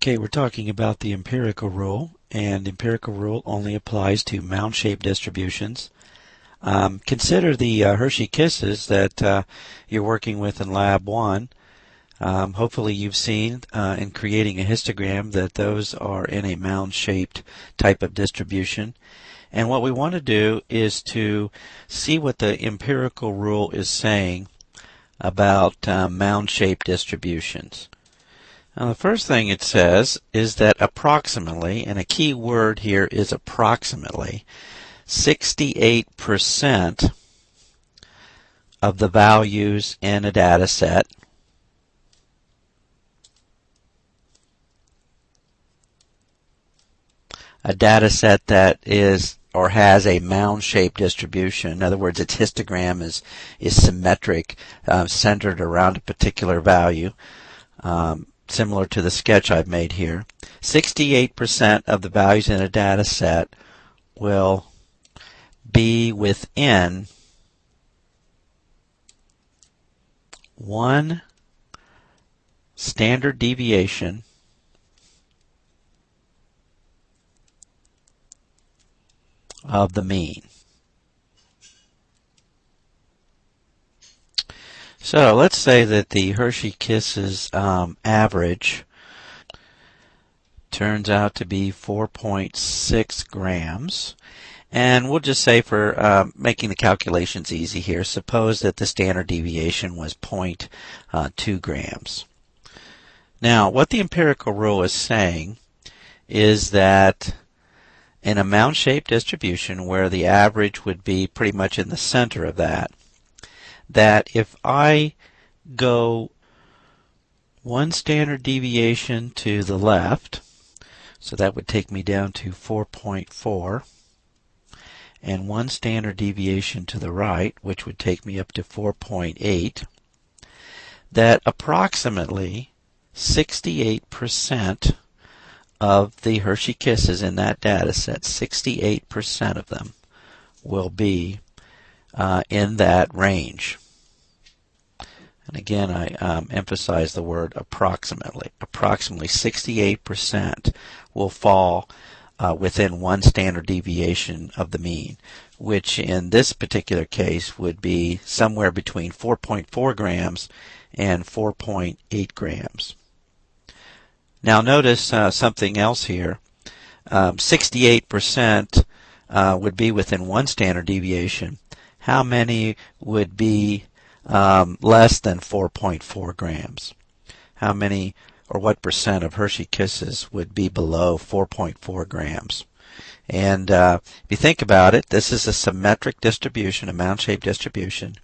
Okay, we're talking about the empirical rule, and the empirical rule only applies to mound-shaped distributions. Consider the Hershey Kisses that you're working with in Lab 1. Hopefully you've seen in creating a histogram that those are in a mound-shaped type of distribution. And what we want to do is to see what the empirical rule is saying about mound-shaped distributions. Now, the first thing it says is that approximately, and a key word here is approximately, 68% of the values in a data set that is or has a mound-shaped distribution. In other words, its histogram is symmetric, centered around a particular value. Similar to the sketch I've made here. 68% of the values in a data set will be within one standard deviation of the mean. So let's say that the Hershey Kisses average turns out to be 4.6 grams. And we'll just say for making the calculations easy here, suppose that the standard deviation was 0.2 grams. Now, what the empirical rule is saying is that in a mound-shaped distribution where the average would be pretty much in the center of that if I go one standard deviation to the left, so that would take me down to 4.4, and one standard deviation to the right, which would take me up to 4.8, that approximately 68% of the Hershey Kisses in that data set, 68% of them, will be in that range. And again, I emphasize the word approximately. Approximately 68% will fall within one standard deviation of the mean, which in this particular case would be somewhere between 4.4 grams and 4.8 grams. Now notice something else here. 68% would be within one standard deviation. How many would be less than 4.4 grams? How many or what percent of Hershey Kisses would be below 4.4 grams? And if you think about it, this is a symmetric distribution, a mound-shaped distribution.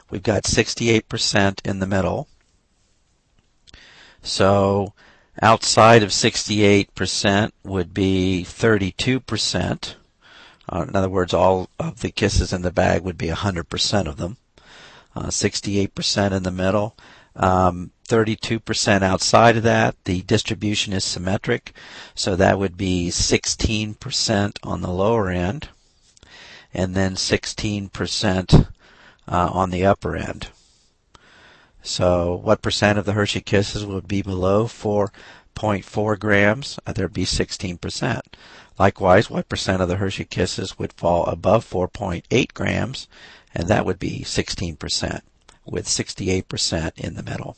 We've got 68% in the middle. So outside of 68% would be 32%. In other words, all of the kisses in the bag would be 100% of them. 68% in the middle, 32% outside of that. The distribution is symmetric, so that would be 16% on the lower end, and then 16% on the upper end. So what percent of the Hershey Kisses would be below 4.4 grams? There'd be 16%. Likewise, what percent of the Hershey Kisses would fall above 4.8 grams? And that would be 16%, with 68% in the middle.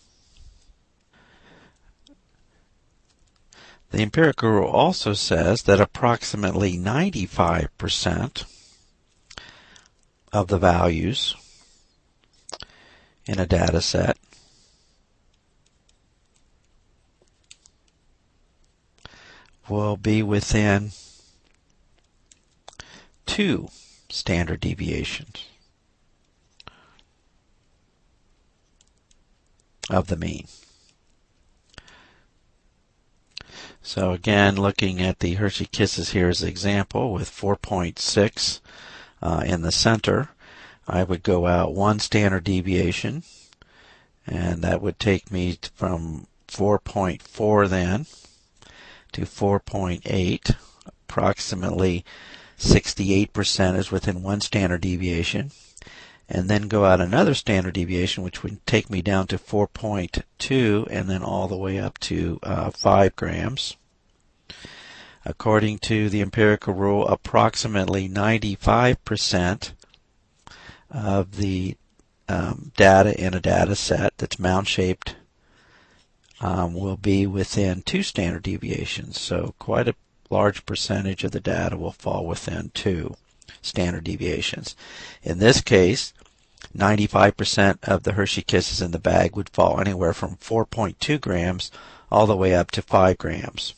The empirical rule also says that approximately 95% of the values in a data set will be within two standard deviations of the mean. So again, looking at the Hershey Kisses here as an example with 4.6 in the center, I would go out one standard deviation, and that would take me from 4.4 then to 4.8. Approximately 68% is within one standard deviation. and then go out another standard deviation, which would take me down to 4.2 and then all the way up to 5 grams. According to the empirical rule, approximately 95% of the data in a data set that's mound-shaped will be within 2 standard deviations. So quite a large percentage of the data will fall within 2 standard deviations. In this case, 95% of the Hershey Kisses in the bag would fall anywhere from 4.2 grams all the way up to 5 grams.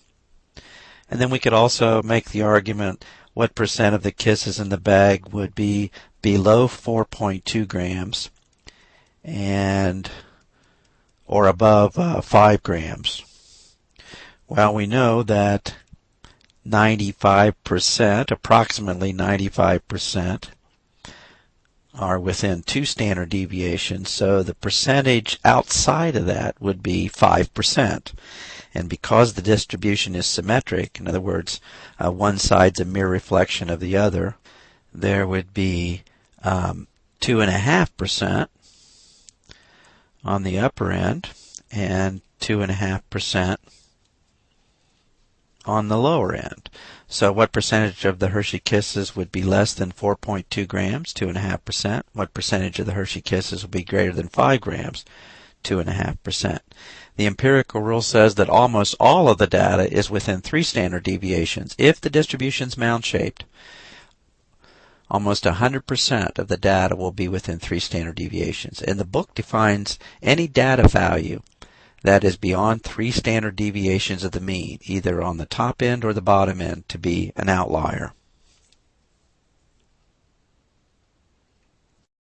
And then we could also make the argument what percent of the Kisses in the bag would be below 4.2 grams or above 5 grams. Well, we know that 95%, approximately 95%, are within 2 standard deviations, so the percentage outside of that would be 5%. And because the distribution is symmetric, in other words, one side's a mere reflection of the other, there would be 2.5% on the upper end and 2.5% on the lower end. So what percentage of the Hershey Kisses would be less than 4.2 grams? 2.5%. What percentage of the Hershey Kisses would be greater than 5 grams? 2.5%. The empirical rule says that almost all of the data is within 3 standard deviations. If the distribution is mound-shaped, almost 100% of the data will be within 3 standard deviations. And the book defines any data value that is beyond 3 standard deviations of the mean, either on the top end or the bottom end, to be an outlier.